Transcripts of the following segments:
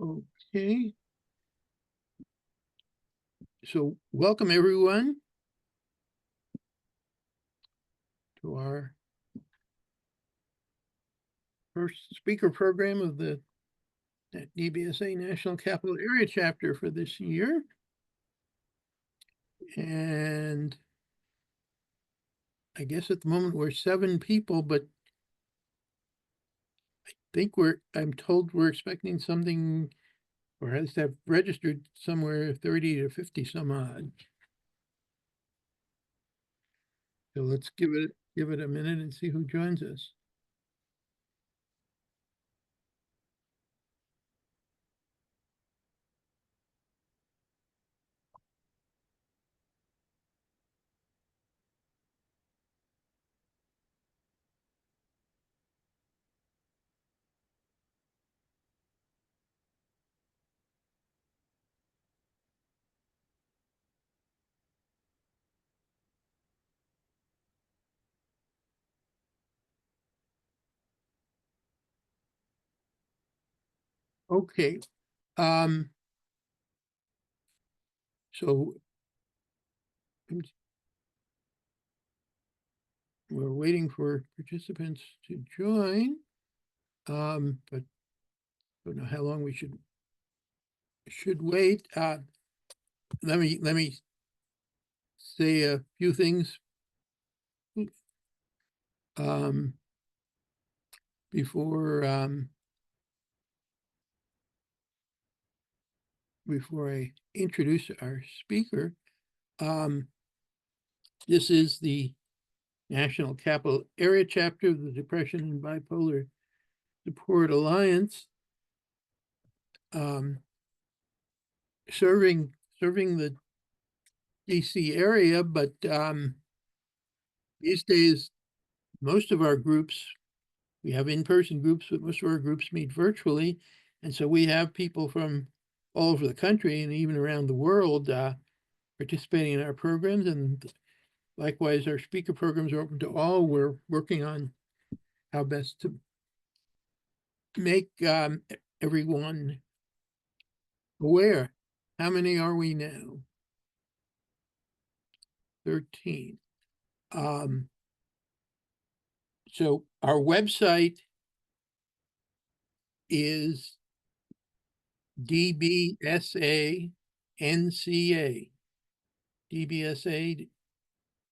Okay. So welcome everyone to our first speaker program of the DBSA National Capital Area chapter for this year. And I guess at the moment we're 7 people, but I think I'm told we're expecting something, or at least have registered somewhere 30 to 50 some odd. So let's give it a minute and see who joins us. Okay. So we're waiting for participants to join, but don't know how long we should wait. Let me say a few things before I introduce our speaker. This is the National Capital Area chapter of the Depression and Bipolar Support Alliance, serving the DC area, but these days most of our groups, we have in-person groups, but most of our groups meet virtually, and so we have people from all over the country and even around the world participating in our programs, and likewise our speaker programs are open to all. We're working on how best to make everyone aware. How many are we now? 13. So our website is DBSA NCA. DBSA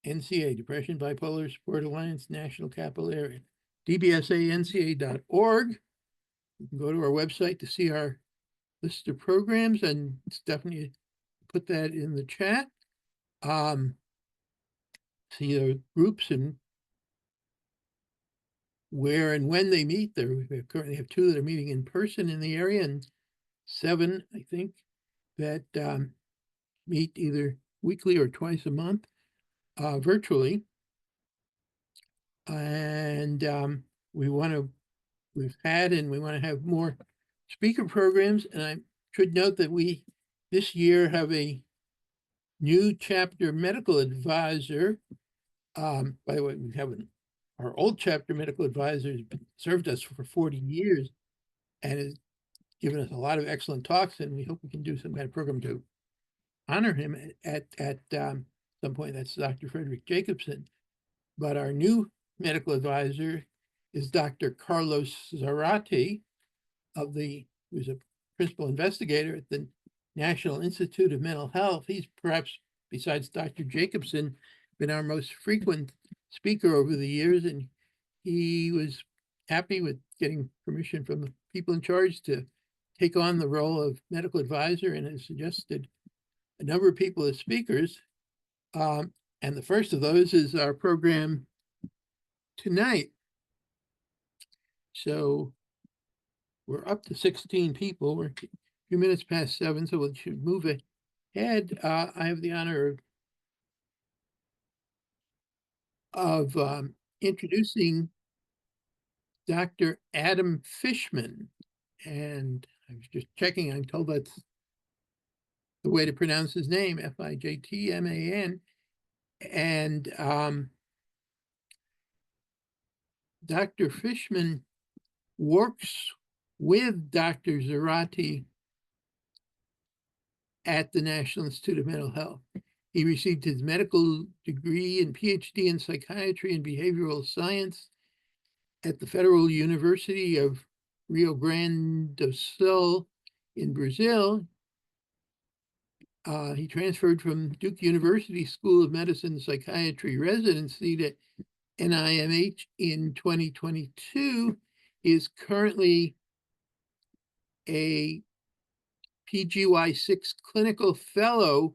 NCA, Depression Bipolar Support Alliance National Capital Area. DBSANCA.org. You can go to our website to see our list of programs, and Stephanie put that in the chat. See the groups and where and when they meet. We currently have 2 that are meeting in person in the area, and 7, I think, that meet either weekly or twice a month virtually. And we've had and we want to have more speaker programs. And I should note that we this year have a new chapter medical advisor. By the way, we have our old chapter medical advisor has served us for 40 years and has given us a lot of excellent talks, and we hope we can do some kind of program to honor him at some point. That's Dr. Frederick Jacobson. But our new medical advisor is Dr. Carlos Zarate, who's a principal investigator at the National Institute of Mental Health. He's perhaps, besides Dr. Jacobson, been our most frequent speaker over the years, and he was happy with getting permission from the people in charge to take on the role of medical advisor, and has suggested a number of people as speakers. And the first of those is our program tonight. So we're up to 16 people. We're a few minutes past 7, so we should move ahead. I have the honor of introducing Dr. Adam Fijtman. And I was just checking, I'm told that's the way to pronounce his name, Fijtman. And Dr. Fijtman works with Dr. Zarate at the National Institute of Mental Health. He received his medical degree and Ph.D. in Psychiatry and Behavioral Science at the Federal University of Rio Grande do Sul in Brazil. He transferred from Duke University School of Medicine Psychiatry Residency to NIMH in 2022. He is currently a PGY6 Clinical Fellow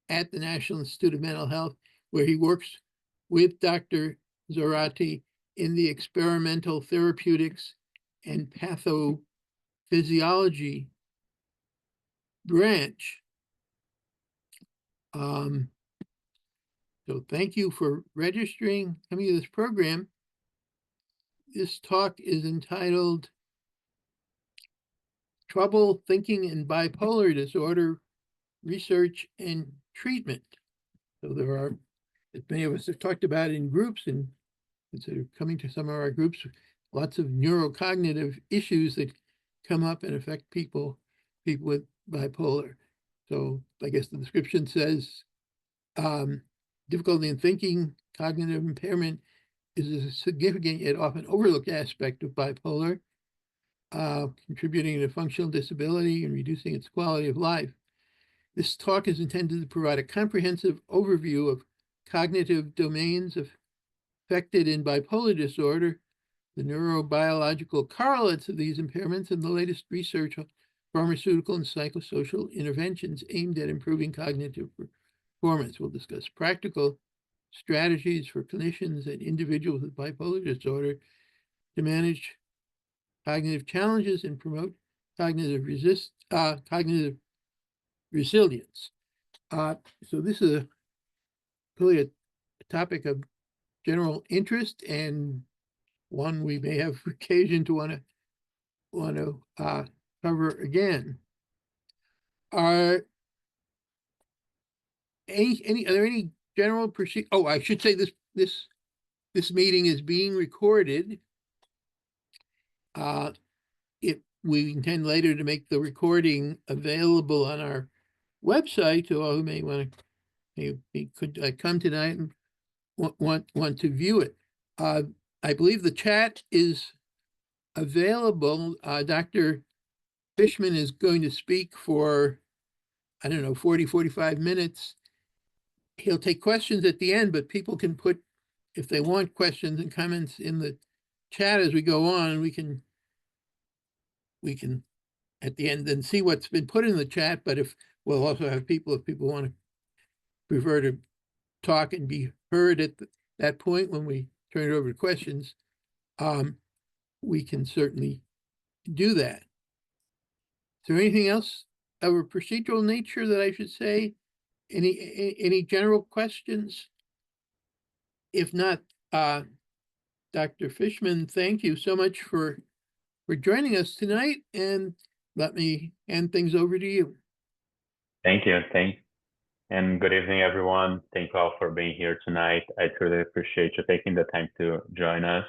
at the National Institute of Mental Health, where he works with Dr. Zarate in the experimental therapeutics and pathophysiology branch. So thank you for registering, coming to this program. This talk is entitled Trouble Thinking in Bipolar Disorder, Research and Treatment. So there are, as many of us have talked about in groups and sort of coming to some of our groups, lots of neurocognitive issues that come up and affect people with bipolar. So I guess the description says, difficulty in thinking, cognitive impairment is a significant yet often overlooked aspect of bipolar, contributing to functional disability and reducing its quality of life. This talk is intended to provide a comprehensive overview of cognitive domains affected in bipolar disorder, the neurobiological correlates of these impairments, and the latest research on pharmacological and psychosocial interventions aimed at improving cognitive performance. We'll discuss practical strategies for clinicians and individuals with bipolar disorder to manage cognitive challenges and promote cognitive resilience. So this is really a topic of general interest and one we may have occasion to want to cover again. Are there any general procedure? Oh, I should say this meeting is being recorded. We intend later to make the recording available on our website to all who may want to could come tonight and want to view it. I believe the chat is available. Dr. Fijtman is going to speak for, I don't know, 45 minutes. He'll take questions at the end, but people can put, if they want questions and comments in the chat as we go on, we can at the end then see what's been put in the chat, but if we'll also have people, if people want to prefer to talk and be heard at that point when we turn it over to questions, we can certainly do that. Is there anything else of a procedural nature that I should say? Any general questions? If not, Dr. Fijtman, thank you so much for joining us tonight, and let me hand things over to you. Thank you. And good evening, everyone. Thank you all for being here tonight. I truly appreciate you taking the time to join us.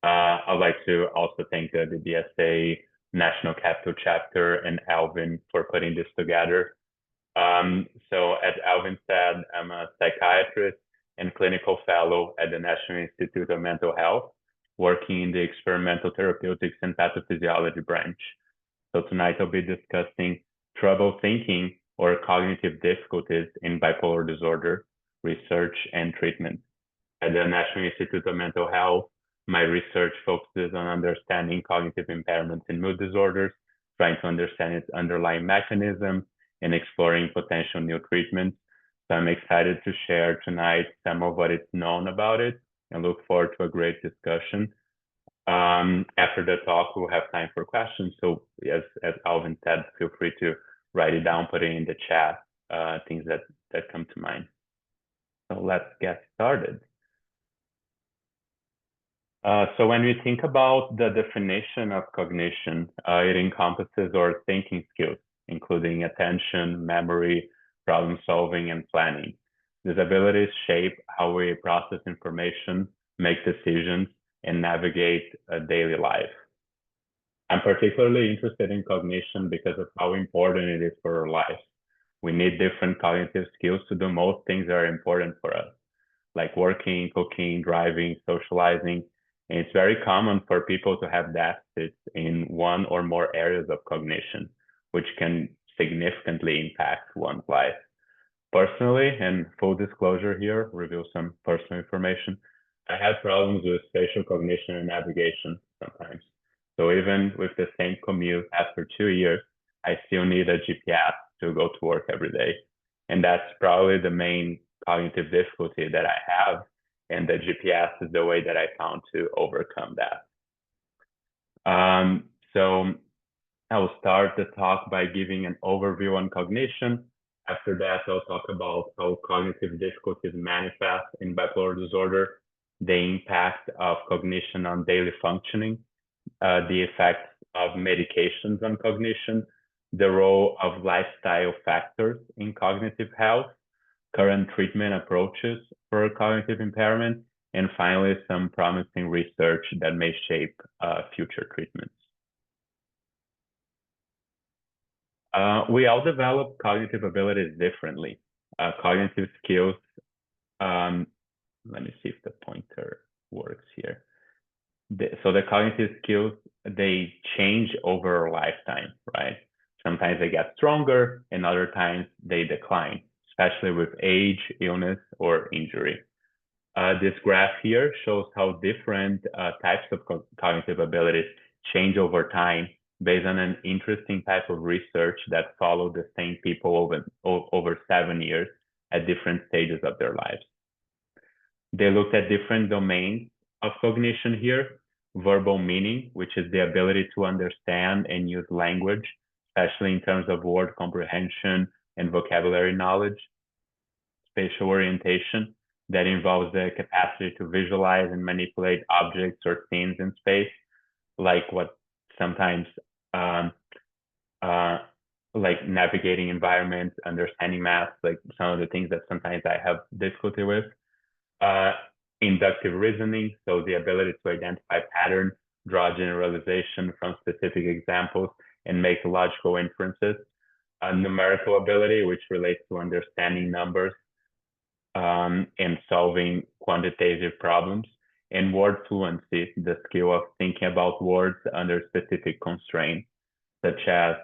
I'd like to also thank the DBSA National Capital Chapter and Alvin for putting this together. So as Alvin said, I'm a psychiatrist and clinical fellow at the National Institute of Mental Health, working in the experimental therapeutics and pathophysiology branch. So tonight I'll be discussing trouble thinking or cognitive difficulties in bipolar disorder, research and treatment. At the National Institute of Mental Health, my research focuses on understanding cognitive impairments in mood disorders, trying to understand its underlying mechanism and exploring potential new treatments. So I'm excited to share tonight some of what is known about it and look forward to a great discussion. After the talk, we'll have time for questions. So as Alvin said, feel free to write it down, put it in the chat, things that come to mind. So let's get started. So when we think about the definition of cognition, it encompasses our thinking skills, including attention, memory, problem solving, and planning. These abilities shape how we process information, make decisions, and navigate daily life. I'm particularly interested in cognition because of how important it is for our lives. We need different cognitive skills to do most things that are important for us, like working, cooking, driving, socializing. And it's very common for people to have deficits in one or more areas of cognition, which can significantly impact one's life. Personally, and full disclosure here, reveal some personal information, I had problems with spatial cognition and navigation sometimes. So even with the same commute after 2 years, I still need a GPS to go to work every day. And that's probably the main cognitive difficulty that I have. And the GPS is the way that I found to overcome that. So I will start the talk by giving an overview on cognition. After that, I'll talk about how cognitive difficulties manifest in bipolar disorder, the impact of cognition on daily functioning, the effects of medications on cognition, the role of lifestyle factors in cognitive health, current treatment approaches for cognitive impairment, and finally, some promising research that may shape future treatments. We all develop cognitive abilities differently. Cognitive skills, let me see if the pointer works here. So the cognitive skills, they change over a lifetime, right? Sometimes they get stronger and other times they decline, especially with age, illness, or injury. This graph here shows how different types of cognitive abilities change over time based on an interesting type of research that followed the same people over 7 years at different stages of their lives. They looked at different domains of cognition here: verbal meaning, which is the ability to understand and use language, especially in terms of word comprehension and vocabulary knowledge; spatial orientation, that involves the capacity to visualize and manipulate objects or scenes in space, like what sometimes like navigating environments, understanding math, like some of the things that sometimes I have difficulty with. Inductive reasoning, so the ability to identify patterns, draw generalization from specific examples, and make logical inferences. Numerical ability, which relates to understanding numbers and solving quantitative problems. And word fluency, the skill of thinking about words under specific constraints, such as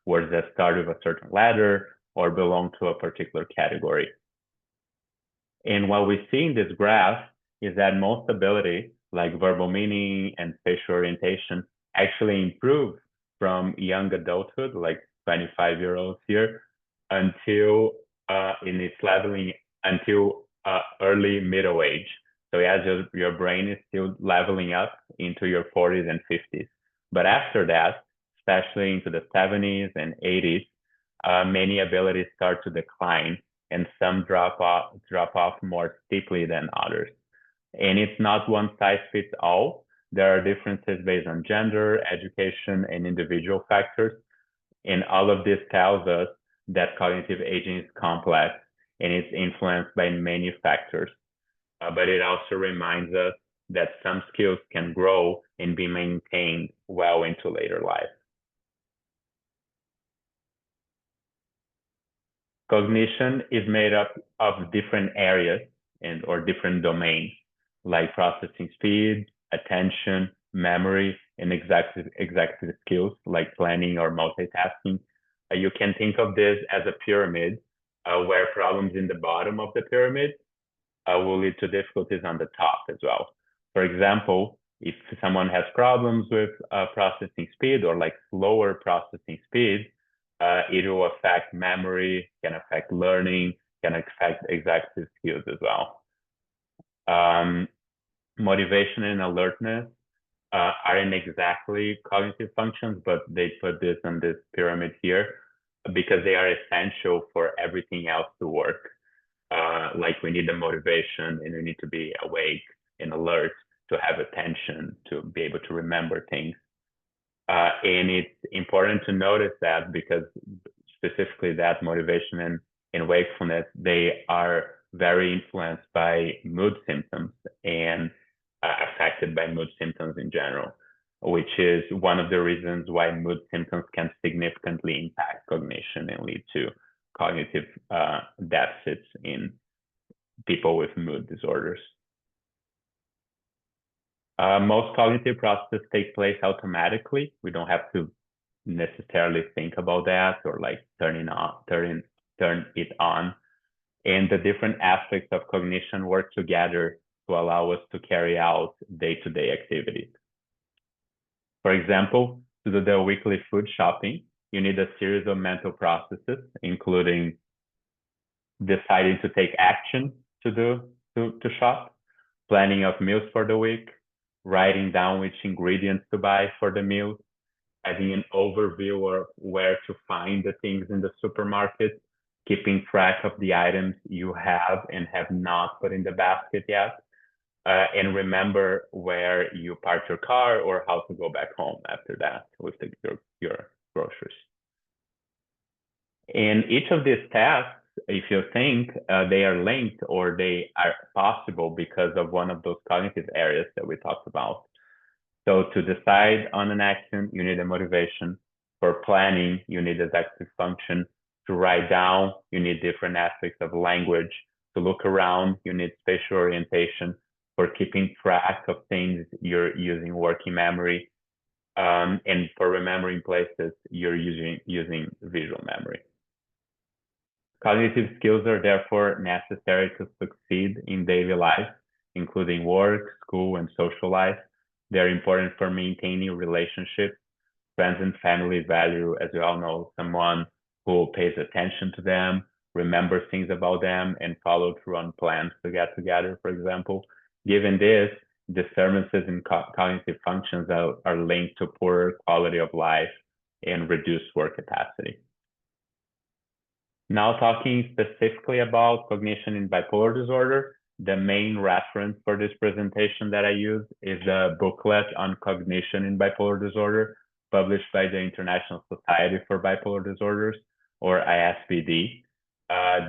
words that start with a certain letter or belong to a particular category. And what we see in this graph is that most ability, like verbal meaning and spatial orientation, actually improve from young adulthood, like 25-year-olds here, until in its leveling until early middle age. So as your brain is still leveling up into your 40s and 50s. But after that, especially into the 70s and 80s, many abilities start to decline, and some drop off more steeply than others. And it's not one size fits all. There are differences based on gender, education, and individual factors. And all of this tells us that cognitive aging is complex and it's influenced by many factors. But it also reminds us that some skills can grow and be maintained well into later life. Cognition is made up of different areas or different domains, like processing speed, attention, memory, and executive skills like planning or multitasking. You can think of this as a pyramid where problems in the bottom of the pyramid will lead to difficulties on the top as well. For example, if someone has problems with processing speed or like slower processing speed, it will affect memory, can affect learning, can affect executive skills as well. Motivation and alertness aren't exactly cognitive functions, but they put this on this pyramid here because they are essential for everything else to work. Like we need the motivation and we need to be awake and alert to have attention, to be able to remember things. And it's important to notice that because specifically that motivation and wakefulness, they are very influenced by mood symptoms and affected by mood symptoms in general, which is one of the reasons why mood symptoms can significantly impact cognition and lead to cognitive deficits in people with mood disorders. Most cognitive processes take place automatically. We don't have to necessarily think about that or like turn it on. And the different aspects of cognition work together to allow us to carry out day-to-day activities. For example, to do the weekly food shopping, you need a series of mental processes, including deciding to take action to shop, planning of meals for the week, writing down which ingredients to buy for the meal, having an overview of where to find the things in the supermarket, keeping track of the items you have and have not put in the basket yet, and remember where you parked your car or how to go back home after that with your groceries. And each of these tasks, if you think they are linked or they are possible because of one of those cognitive areas that we talked about. So to decide on an action, you need a motivation. For planning, you need executive function. To write down, you need different aspects of language. To look around, you need spatial orientation. For keeping track of things, you're using working memory. And for remembering places, you're using visual memory. Cognitive skills are therefore necessary to succeed in daily life, including work, school, and social life. They're important for maintaining relationships. Friends and family value, as we all know, someone who pays attention to them, remembers things about them, and follow through on plans to get together, for example. Given this, disturbances in cognitive functions are linked to poorer quality of life and reduced work capacity. Now talking specifically about cognition in bipolar disorder, the main reference for this presentation that I use is a booklet on cognition in bipolar disorder, published by the International Society for Bipolar Disorders, or ISBD.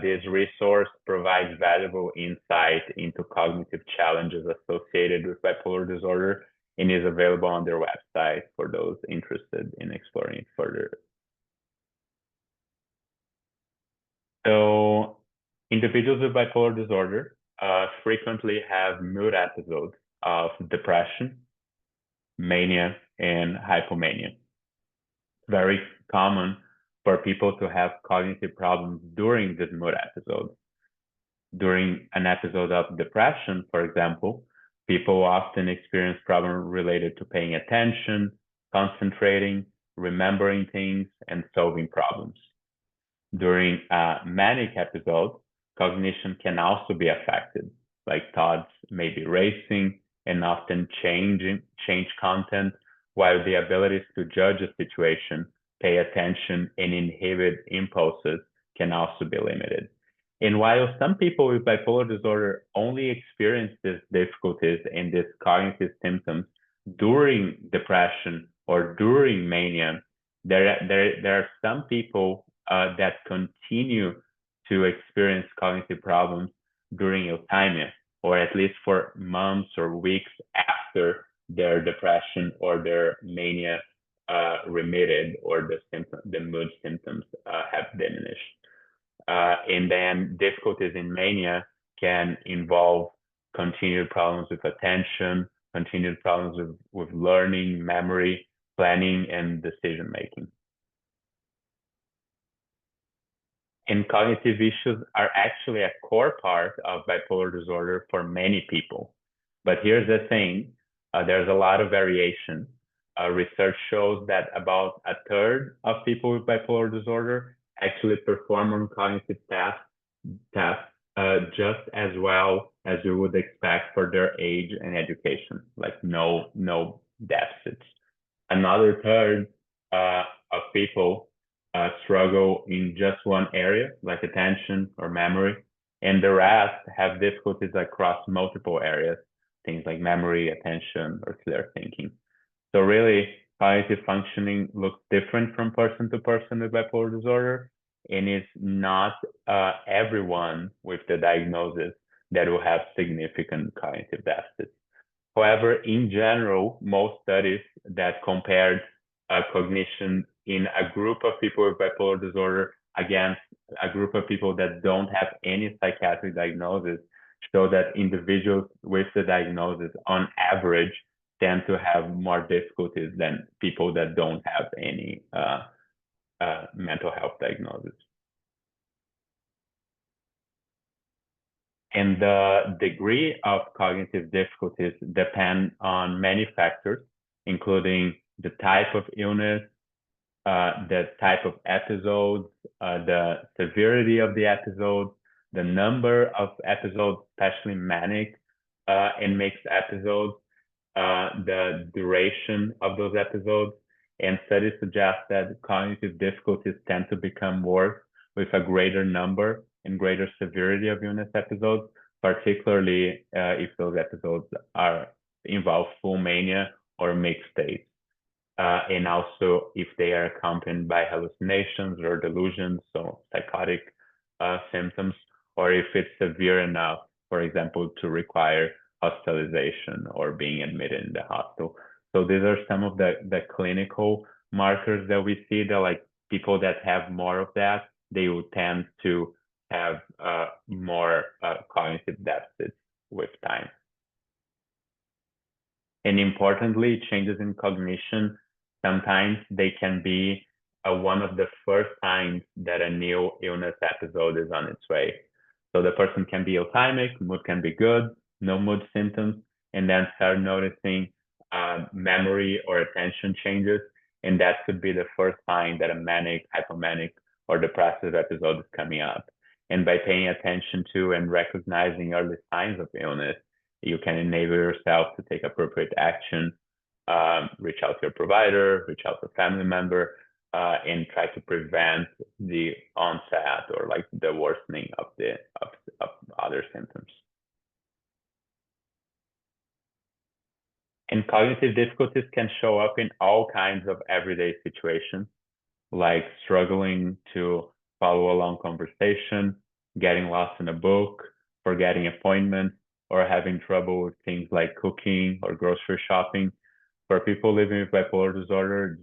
This resource provides valuable insight into cognitive challenges associated with bipolar disorder and is available on their website for those interested in exploring it further. So individuals with bipolar disorder frequently have mood episodes of depression, mania, and hypomania. Very common for people to have cognitive problems during this mood episode. During an episode of depression, for example, people often experience problems related to paying attention, concentrating, remembering things, and solving problems. During a manic episode, cognition can also be affected, like thoughts may be racing and often change content, while the abilities to judge a situation, pay attention, and inhibit impulses can also be limited. And while some people with bipolar disorder only experience these difficulties and these cognitive symptoms during depression or during mania, there are some people that continue to experience cognitive problems during euthymia, or at least for months or weeks after their depression or their mania remitted, or the mood symptoms have diminished. And then difficulties in mania can involve continued problems with attention, continued problems with learning, memory, planning, and decision-making. And cognitive issues are actually a core part of bipolar disorder for many people. But here's the thing, there's a lot of variation. Research shows that about a third of people with bipolar disorder actually perform on cognitive tasks just as well as you would expect for their age and education, like no deficits. Another third of people struggle in just one area, like attention or memory, and the rest have difficulties across multiple areas, things like memory, attention, or clear thinking. So really, cognitive functioning looks different from person to person with bipolar disorder, and it's not everyone with the diagnosis that will have significant cognitive deficits. However, in general, most studies that compared cognition in a group of people with bipolar disorder against a group of people that don't have any psychiatric diagnosis show that individuals with the diagnosis on average tend to have more difficulties than people that don't have any mental health diagnosis. And the degree of cognitive difficulties depend on many factors, including the type of illness, the type of episodes, the severity of the episode, the number of episodes, especially manic and mixed episodes, the duration of those episodes. And studies suggest that cognitive difficulties tend to become worse with a greater number and greater severity of illness episodes, particularly if those episodes involve full mania or mixed states. And also if they are accompanied by hallucinations or delusions, so psychotic symptoms, or if it's severe enough, for example, to require hospitalization or being admitted in the hospital. So these are some of the clinical markers that we see that like people that have more of that, they will tend to have more cognitive deficits with time. And importantly, changes in cognition, sometimes they can be one of the first signs that a new illness episode is on its way. So the person can be euthymic, mood can be good, no mood symptoms, and then start noticing memory or attention changes. And that could be the first sign that a manic, hypomanic, or depressive episode is coming up. And by paying attention to and recognizing early signs of illness, you can enable yourself to take appropriate action, reach out to your provider, reach out to a family member, and try to prevent the onset or like the worsening of other symptoms. And cognitive difficulties can show up in all kinds of everyday situations, like struggling to follow a long conversation, getting lost in a book, forgetting appointments, or having trouble with things like cooking or grocery shopping. For people living with bipolar disorder,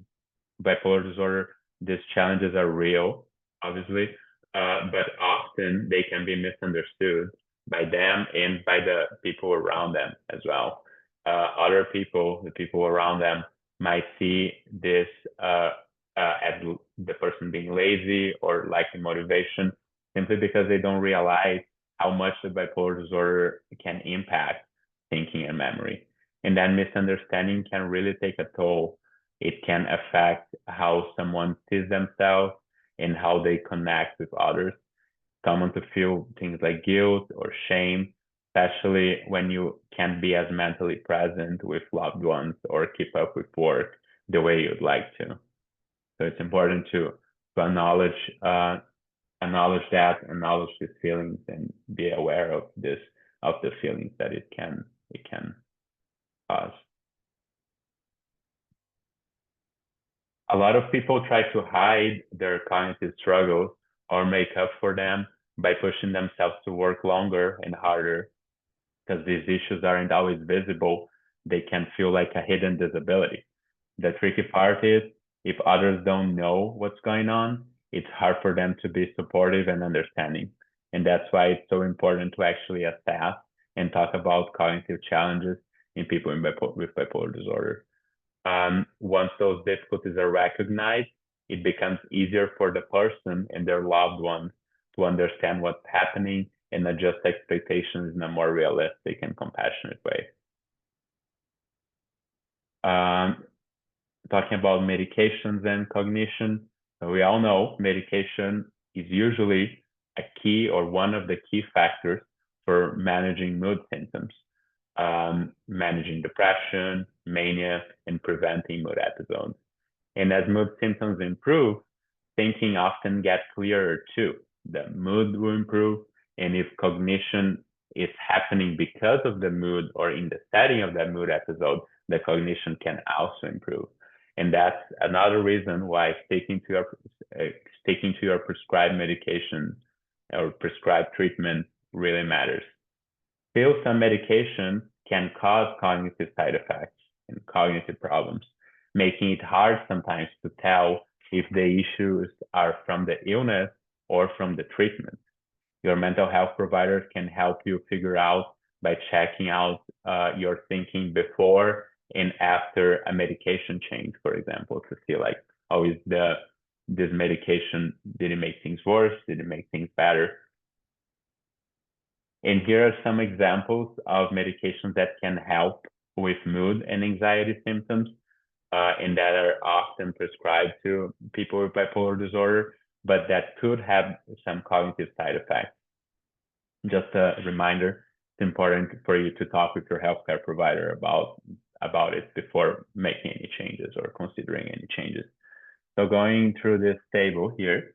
these challenges are real, obviously, but often they can be misunderstood by them and by the people around them as well. Other people, the people around them, might see this as the person being lazy or lacking motivation simply because they don't realize how much the bipolar disorder can impact thinking and memory. And that misunderstanding can really take a toll. It can affect how someone sees themselves and how they connect with others. Common to feel things like guilt or shame, especially when you can't be as mentally present with loved ones or keep up with work the way you'd like to. So it's important to acknowledge these feelings and be aware of the feelings that it can cause. A lot of people try to hide their cognitive struggles or make up for them by pushing themselves to work longer and harder. Because these issues aren't always visible, they can feel like a hidden disability. The tricky part is, if others don't know what's going on, it's hard for them to be supportive and understanding. And that's why it's so important to actually assess and talk about cognitive challenges in people with bipolar disorder. Once those difficulties are recognized, it becomes easier for the person and their loved ones to understand what's happening and adjust expectations in a more realistic and compassionate way. Talking about medications and cognition, we all know medication is usually a key or one of the key factors for managing mood symptoms, managing depression, mania, and preventing mood episodes. And as mood symptoms improve, thinking often gets clearer too. The mood will improve, and if cognition is happening because of the mood or in the setting of that mood episode, the cognition can also improve. And that's another reason why sticking to your prescribed medication or prescribed treatment really matters. Still, some medication can cause cognitive side effects and cognitive problems, making it hard sometimes to tell if the issues are from the illness or from the treatment. Your mental health provider can help you figure out by checking out your thinking before and after a medication change, for example, to see like, how is this medication, did it make things worse? Did it make things better? And here are some examples of medications that can help with mood and anxiety symptoms, and that are often prescribed to people with bipolar disorder, but that could have some cognitive side effects. Just a reminder, it's important for you to talk with your healthcare provider about it before making any changes or considering any changes. So going through this table here,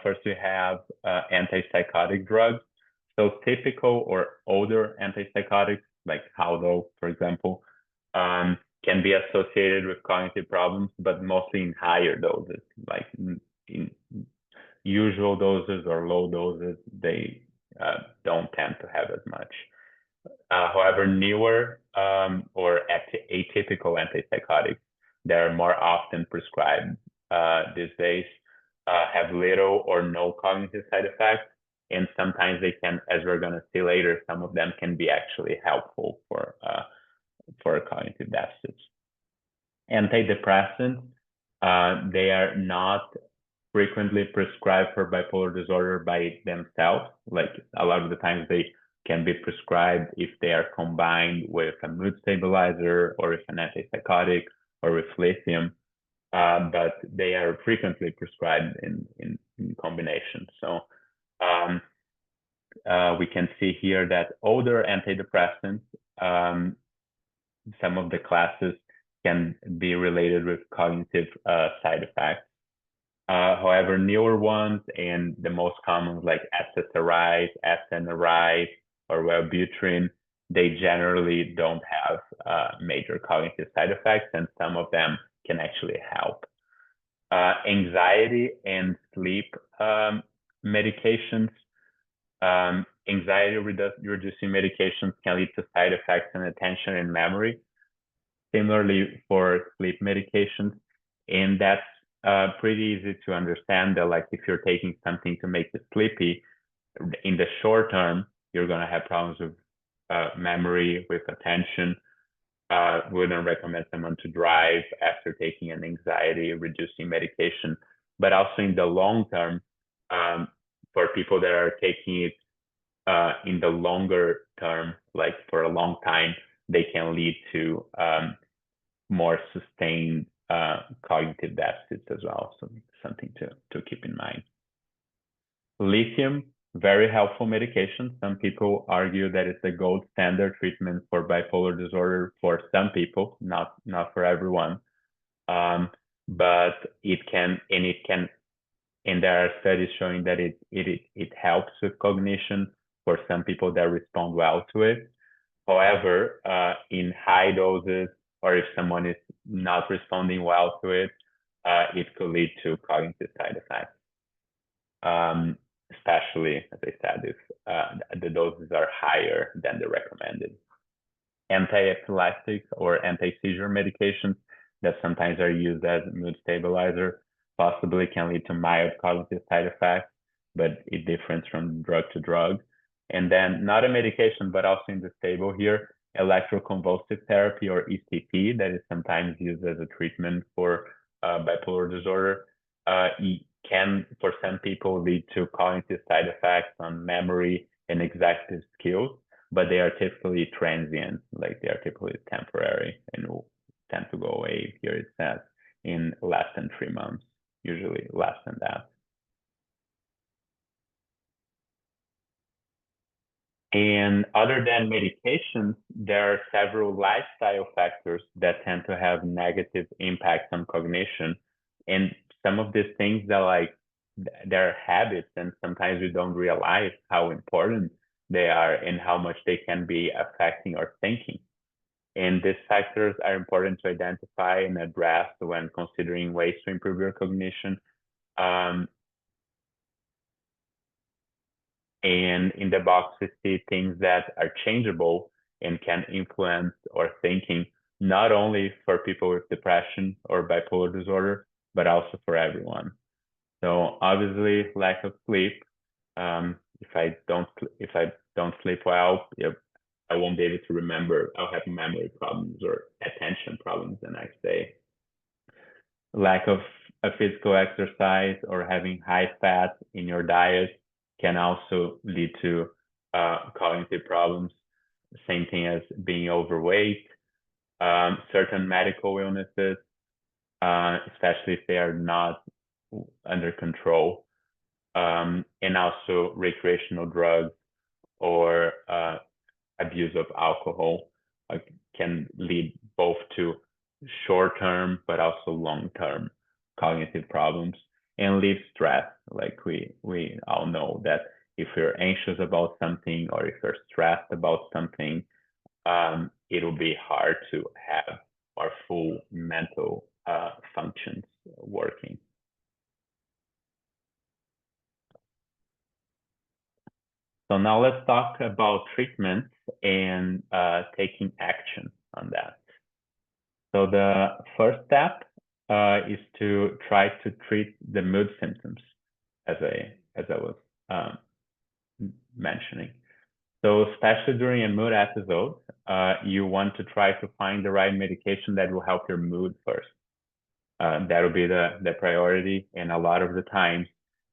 first we have antipsychotic drugs. So typical or older antipsychotics, like Haldol, for example, can be associated with cognitive problems, but mostly in higher doses, like in usual doses or low doses, they don't tend to have as much. However, newer or atypical antipsychotics that are more often prescribed these days have little or no cognitive side effects. And sometimes they can, as we're going to see later, some of them can be actually helpful for cognitive deficits. Antidepressants, they are not frequently prescribed for bipolar disorder by themselves. Like a lot of the times they can be prescribed if they are combined with a mood stabilizer or with an antipsychotic or with lithium, but they are frequently prescribed in combination. So we can see here that older antidepressants, some of the classes can be related with cognitive side effects. However, newer ones and the most common like SSRIs, SNRIs, or Wellbutrin, they generally don't have major cognitive side effects, and some of them can actually help. Anxiety and sleep medications. Anxiety reducing medications can lead to side effects in attention and memory. Similarly for sleep medications, and that's pretty easy to understand that like if you're taking something to make you sleepy, in the short term, you're going to have problems with memory, with attention. Wouldn't recommend someone to drive after taking an anxiety reducing medication, but also in the long term, for people that are taking it in the longer term, like for a long time, they can lead to more sustained cognitive deficits as well. So something to keep in mind. Lithium, very helpful medication. Some people argue that it's the gold standard treatment for bipolar disorder for some people, not for everyone. But it can, and there are studies showing that it helps with cognition for some people that respond well to it. However, in high doses, or if someone is not responding well to it, it could lead to cognitive side effects. Especially, as I said, if the doses are higher than the recommended. Anti-epileptic or anti-seizure medications that sometimes are used as mood stabilizer possibly can lead to mild cognitive side effects, but it differs from drug to drug. And then not a medication, but also in this table here, electroconvulsive therapy or ECT, that is sometimes used as a treatment for bipolar disorder, can, for some people, lead to cognitive side effects on memory and executive skills, but they are typically transient, like they are typically temporary and will tend to go away. Here it says in less than 3 months, usually less than that. And other than medications, there are several lifestyle factors that tend to have negative impacts on cognition. And some of these things that like they're habits, and sometimes we don't realize how important they are and how much they can be affecting our thinking. And these factors are important to identify and address when considering ways to improve your cognition. And in the box, we see things that are changeable and can influence our thinking, not only for people with depression or bipolar disorder, but also for everyone. So obviously, lack of sleep. If I don't sleep well, I won't be able to remember. I'll have memory problems or attention problems the next day. Lack of a physical exercise or having high fat in your diet can also lead to cognitive problems. Same thing as being overweight. Certain medical illnesses, especially if they are not under control, and also recreational drugs or abuse of alcohol can lead both to short-term but also long-term cognitive problems and leave stress. Like we all know that if you're anxious about something or if you're stressed about something, it'll be hard to have our full mental functions working. So now let's talk about treatment and taking action on that. So the first step is to try to treat the mood symptoms, as I was mentioning. So especially during a mood episode, you want to try to find the right medication that will help your mood first. That will be the priority, and a lot of the times,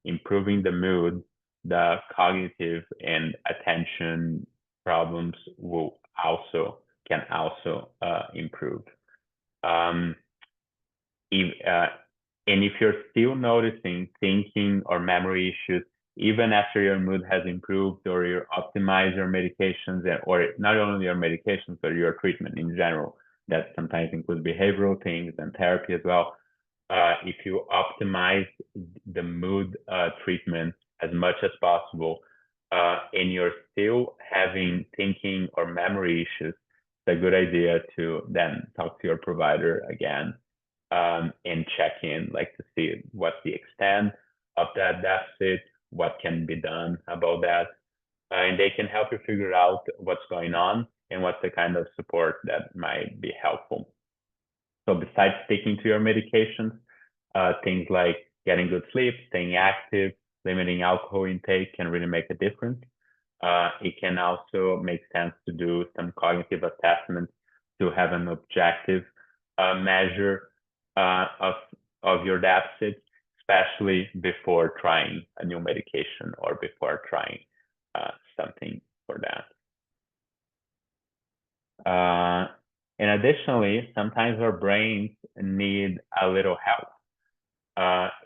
improving the mood, the cognitive and attention problems can also improve. And if you're still noticing thinking or memory issues, even after your mood has improved or you optimize your medications, or not only your medications, but your treatment in general, that sometimes includes behavioral things and therapy as well. If you optimize the mood treatment as much as possible, and you're still having thinking or memory issues, it's a good idea to then talk to your provider again and check in, like to see what's the extent of that deficit, what can be done about that. And they can help you figure out what's going on and what's the kind of support that might be helpful. So besides sticking to your medications, things like getting good sleep, staying active, limiting alcohol intake can really make a difference. It can also make sense to do some cognitive assessments to have an objective measure of your deficits, especially before trying a new medication or before trying something for that. And additionally, sometimes our brains need a little help.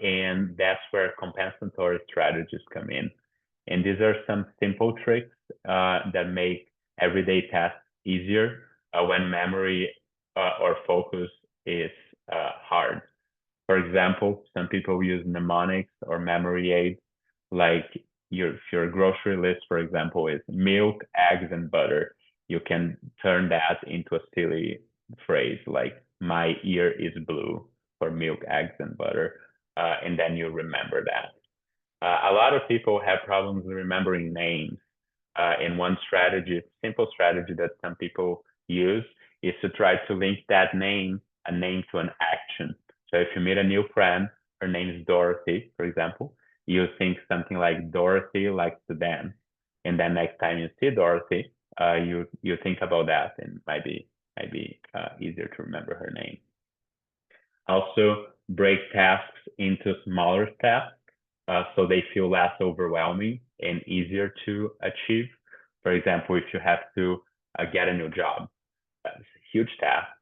And that's where compensatory strategies come in. And these are some simple tricks that make everyday tasks easier when memory or focus is hard. For example, some people use mnemonics or memory aids, like if your grocery list, for example, is milk, eggs, and butter. You can turn that into a silly phrase like "my ear is blue" for milk, eggs, and butter, and then you remember that. A lot of people have problems remembering names, and one strategy, simple strategy that some people use, is to try to link a name to an action. So if you meet a new friend, her name is Dorothy, for example, you think something like Dorothy likes to dance, and then next time you see Dorothy, you think about that, and it might be easier to remember her name. Also, break tasks into smaller steps so they feel less overwhelming and easier to achieve. For example, if you have to get a new job, that's a huge task.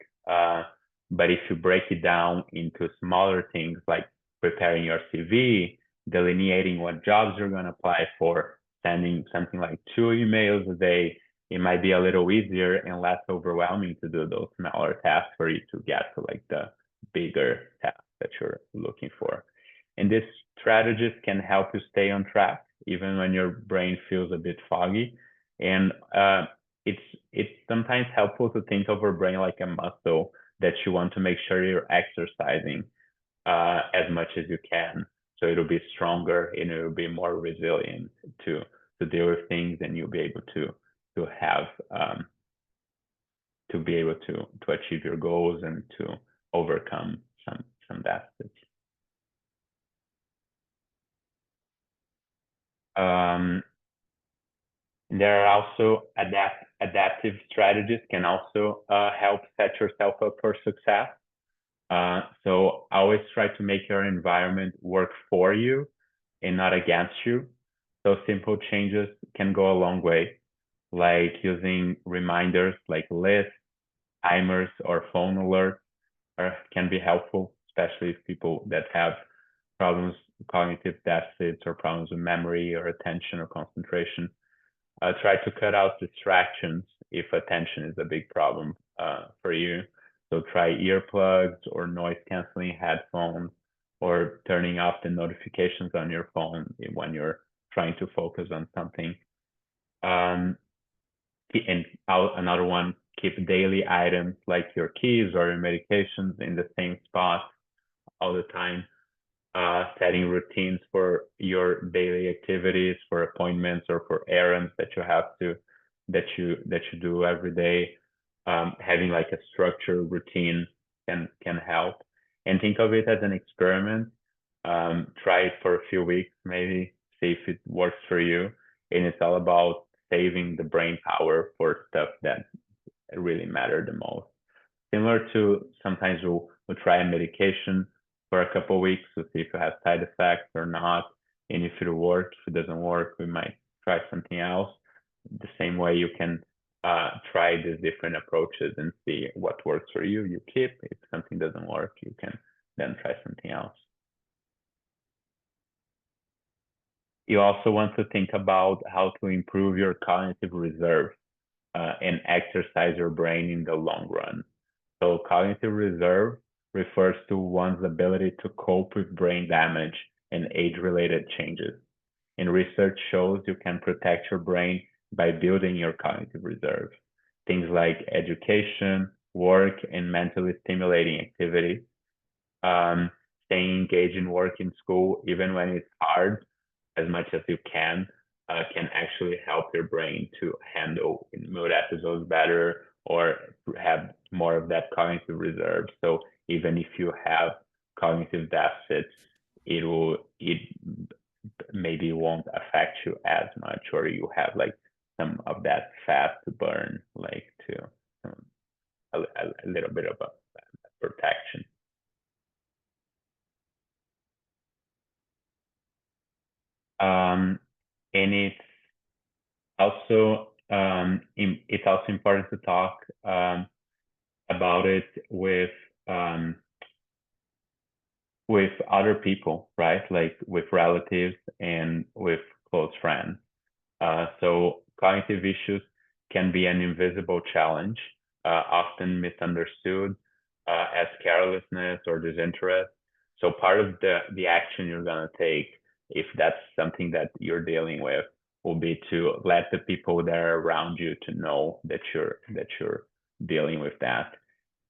But if you break it down into smaller things like preparing your CV, delineating what jobs you're going to apply for, sending something like 2 emails a day, it might be a little easier and less overwhelming to do those smaller tasks for you to get to like the bigger task that you're looking for. And these strategies can help you stay on track even when your brain feels a bit foggy. And it's sometimes helpful to think of our brain like a muscle that you want to make sure you're exercising as much as you can, so it'll be stronger and it'll be more resilient to deal with things, and you'll be able to have to be able to achieve your goals and to overcome some deficits. There are also adaptive strategies can also help set yourself up for success. So always try to make your environment work for you and not against you. So simple changes can go a long way, like using reminders like lists, timers, or phone alerts can be helpful, especially if people that have problems, cognitive deficits, or problems with memory or attention or concentration. Try to cut out distractions if attention is a big problem for you. So try earplugs or noise canceling headphones, or turning off the notifications on your phone when you're trying to focus on something. And another one, keep daily items like your keys or your medications in the same spot all the time. Setting routines for your daily activities, for appointments, or for errands that you do every day. Having like a structured routine can help. And think of it as an experiment. Try it for a few weeks, maybe see if it works for you. And it's all about saving the brain power for stuff that really matter the most. Similar to sometimes we'll try a medication for a couple of weeks to see if it has side effects or not. And if it works, if it doesn't work, we might try something else. The same way you can try these different approaches and see what works for you. You keep. If something doesn't work, you can then try something else. You also want to think about how to improve your cognitive reserve and exercise your brain in the long run. So cognitive reserve refers to one's ability to cope with brain damage and age-related changes. And research shows you can protect your brain by building your cognitive reserve. Things like education, work, and mentally stimulating activities. Staying engaged in work in school, even when it's hard, as much as you can actually help your brain to handle mood episodes better or have more of that cognitive reserve. So even if you have cognitive deficits, it maybe won't affect you as much, or you have like some of that fat to burn, like to a little bit of a protection. And it's also important to talk about it with other people, right? Like with relatives and with close friends. So cognitive issues can be an invisible challenge, often misunderstood as carelessness or disinterest. So part of the action you're gonna take, if that's something that you're dealing with, will be to let the people that are around you to know that you're dealing with that.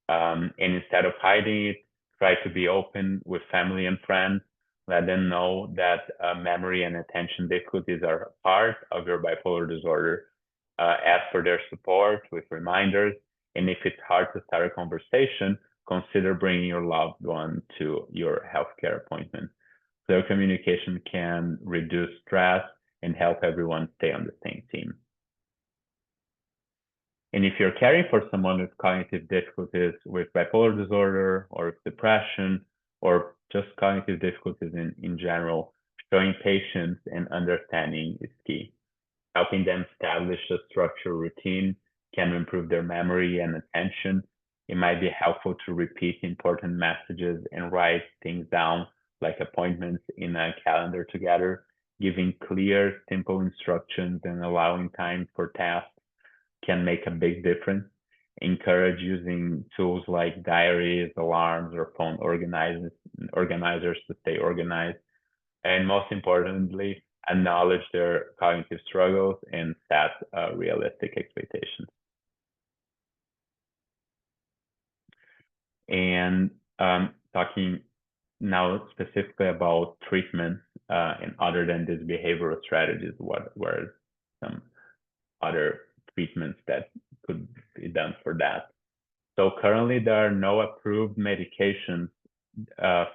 And instead of hiding it, try to be open with family and friends. Let them know that memory and attention difficulties are part of your bipolar disorder. Ask for their support with reminders. And if it's hard to start a conversation, consider bringing your loved one to your healthcare appointment. Clear communication can reduce stress and help everyone stay on the same team. And if you're caring for someone with cognitive difficulties with bipolar disorder or depression, or just cognitive difficulties in general, showing patience and understanding is key. Helping them establish a structured routine can improve their memory and attention. It might be helpful to repeat important messages and write things down, like appointments in a calendar together. Giving clear, simple instructions and allowing time for tasks can make a big difference. Encourage using tools like diaries, alarms, or phone organizers to stay organized. And most importantly, acknowledge their cognitive struggles and set realistic expectations. And talking now specifically about treatment and other than these behavioral strategies, what were some other treatments that could be done for that? So currently there are no approved medications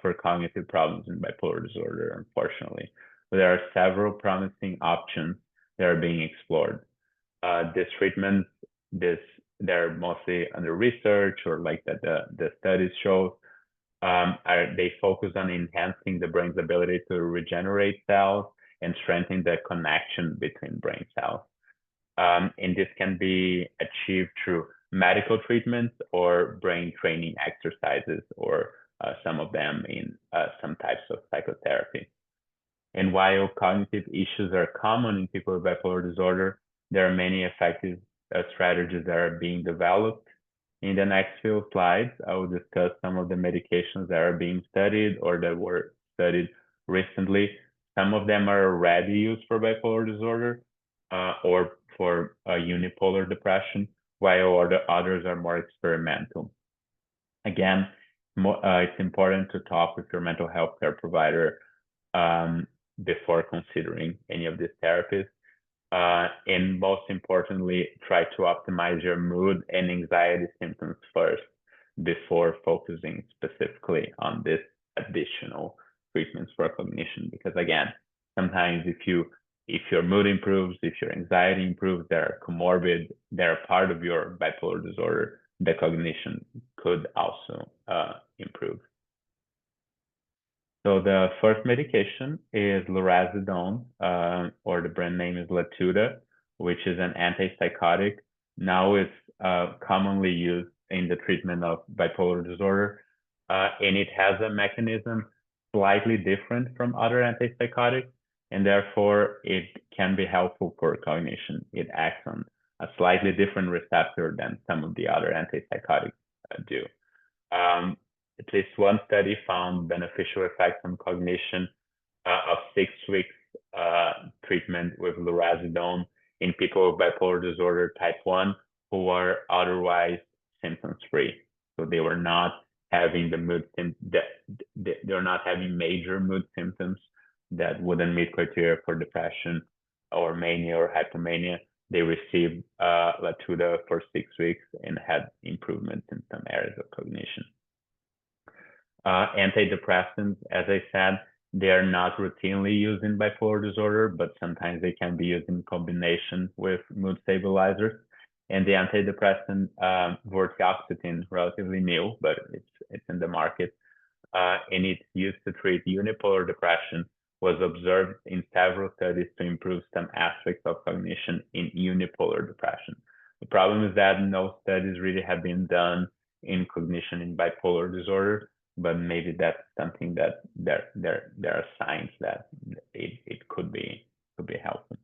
for cognitive problems in bipolar disorder, unfortunately. So there are several promising options that are being explored. These treatments, they're mostly under research, or like that the studies show, they focus on enhancing the brain's ability to regenerate cells and strengthen the connection between brain cells. And this can be achieved through medical treatments or brain training exercises, or some of them in some types of psychotherapy. And while cognitive issues are common in people with bipolar disorder, there are many effective strategies that are being developed. In the next few slides, I will discuss some of the medications that are being studied or that were studied recently. Some of them are already used for bipolar disorder or for unipolar depression, while the others are more experimental. Again, it's important to talk with your mental health care provider before considering any of these therapies. And most importantly, try to optimize your mood and anxiety symptoms first before focusing specifically on this additional treatments for cognition. Because again, sometimes if your mood improves, if your anxiety improves, they're comorbid, they're part of your bipolar disorder, the cognition could also improve. So the first medication is lurasidone, or the brand name is Latuda, which is an antipsychotic. Now it's commonly used in the treatment of bipolar disorder, and it has a mechanism slightly different from other antipsychotics, and therefore it can be helpful for cognition. It acts on a slightly different receptor than some of the other antipsychotics do. At least one study found beneficial effects on cognition of 6 weeks treatment with lurasidone in people with bipolar disorder type 1 who are otherwise symptoms-free. So they were not having they're not having major mood symptoms that wouldn't meet criteria for depression or mania or hypomania. They received Latuda for 6 weeks and had improvements in some areas of cognition. Antidepressants, as I said, they are not routinely used in bipolar disorder, but sometimes they can be used in combination with mood stabilizers. And the antidepressant vortioxetine, relatively new, but it's in the market, and it's used to treat unipolar depression, was observed in several studies to improve some aspects of cognition in unipolar depression. The problem is that no studies really have been done in cognition in bipolar disorder, but maybe that's something that there are signs that it could be helpful.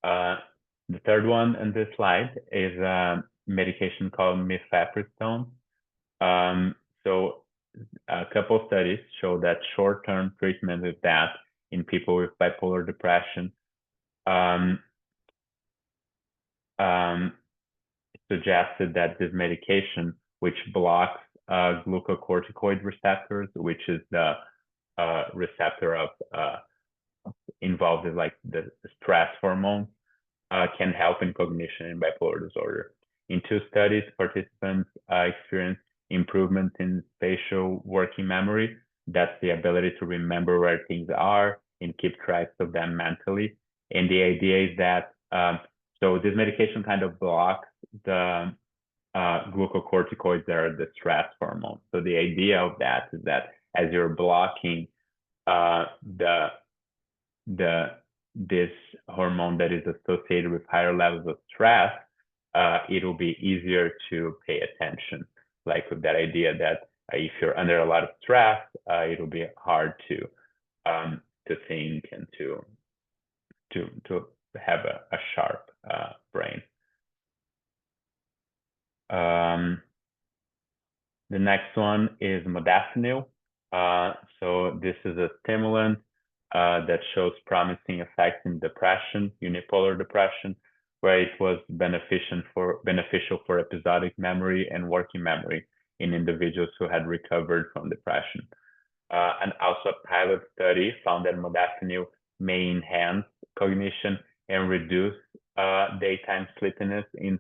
The third one on this slide is a medication called mifepristone. So a couple of studies show that short-term treatment with that in people with bipolar depression suggested that this medication, which blocks glucocorticoid receptors, which is the receptor of involved in like the stress hormone, can help in cognition in bipolar disorder. In 2 studies, participants experienced improvement in spatial working memory. That's the ability to remember where things are and keep track of them mentally. And the idea is that so this medication kind of blocks the glucocorticoids that are the stress hormone. So the idea of that is that as you're blocking this hormone that is associated with higher levels of stress, it will be easier to pay attention. Like with that idea that if you're under a lot of stress, it will be hard to think and to have a sharp brain. The next one is modafinil. So this is a stimulant that shows promising effects in depression, unipolar depression, where it was beneficial for episodic memory and working memory in individuals who had recovered from depression. And also a pilot study found that modafinil may enhance cognition and reduce daytime sleepiness in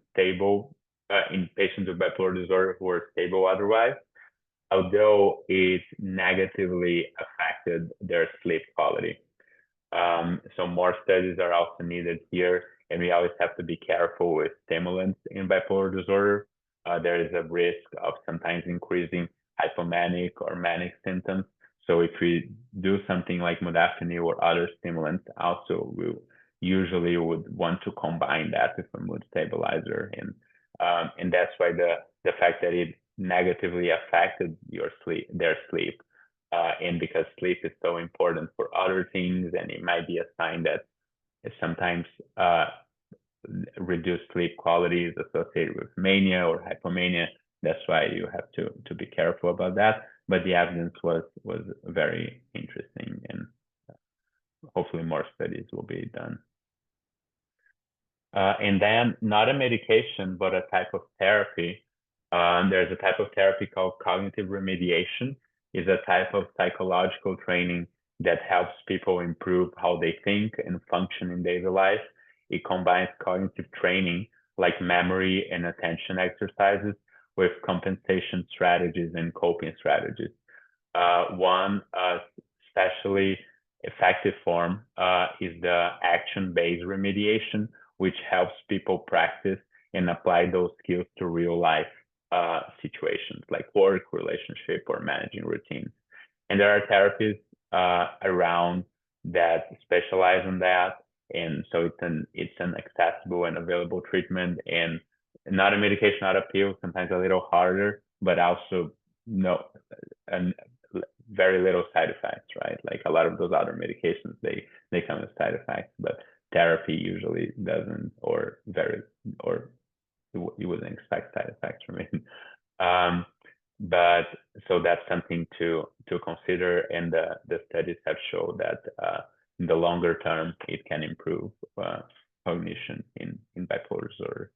patients with bipolar disorder who are stable otherwise, although it negatively affected their sleep quality. So more studies are also needed here, and we always have to be careful with stimulants in bipolar disorder. There is a risk of sometimes increasing hypomanic or manic symptoms. So if we do something like modafinil or other stimulants, also we usually would want to combine that with a mood stabilizer, and that's why the fact that it negatively affected their sleep, and because sleep is so important for other things, and it might be a sign that sometimes reduced sleep quality is associated with mania or hypomania. That's why you have to be careful about that. But the evidence was very interesting, and hopefully more studies will be done. And then not a medication, but a type of therapy. There's a type of therapy called cognitive remediation. Is a type of psychological training that helps people improve how they think and function in daily life. It combines cognitive training like memory and attention exercises with compensation strategies and coping strategies. One especially effective form is the action-based remediation, which helps people practice and apply those skills to real life situations like work, relationship, or managing routines. And there are therapies around that specialize in that. And so it's an accessible and available treatment, and not a medication, not a pill, sometimes a little harder, but also and very little side effects, right? Like a lot of those other medications, they come with side effects, but therapy usually doesn't, or you wouldn't expect side effects from it. But so that's something to consider, and the studies have shown that in the longer term it can improve cognition in bipolar disorder.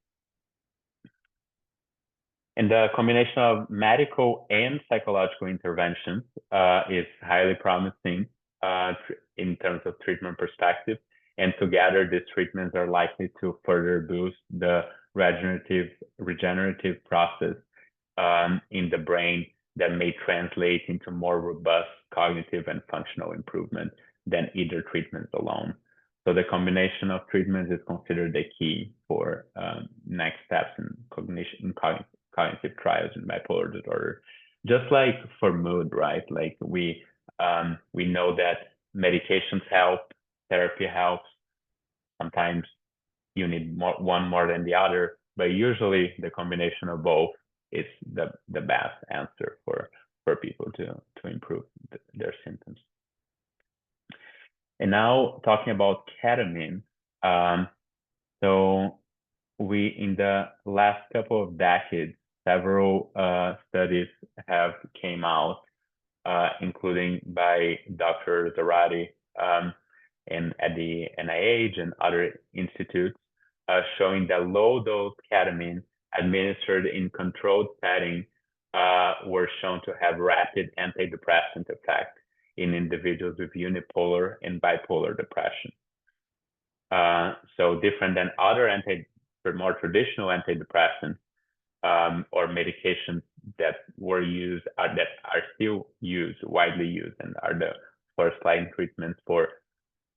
And the combination of medical and psychological interventions is highly promising in terms of treatment perspective. And together, these treatments are likely to further boost the regenerative process in the brain that may translate into more robust cognitive and functional improvement than either treatments alone. So the combination of treatments is considered the key for next steps in cognitive trials in bipolar disorder. Just like for mood, right? Like we know that medications help, therapy helps. Sometimes you need one more than the other, but usually the combination of both is the best answer for people to improve their symptoms. And now talking about ketamine. So in the last couple of decades, several studies have came out, including by Dr. Zarate and at the NIH and other institutes, showing that low-dose ketamine administered in controlled settings were shown to have rapid antidepressant effect in individuals with unipolar and bipolar depression. So different than other more traditional antidepressants or medications that were used, that are still widely used, and are the first-line treatments for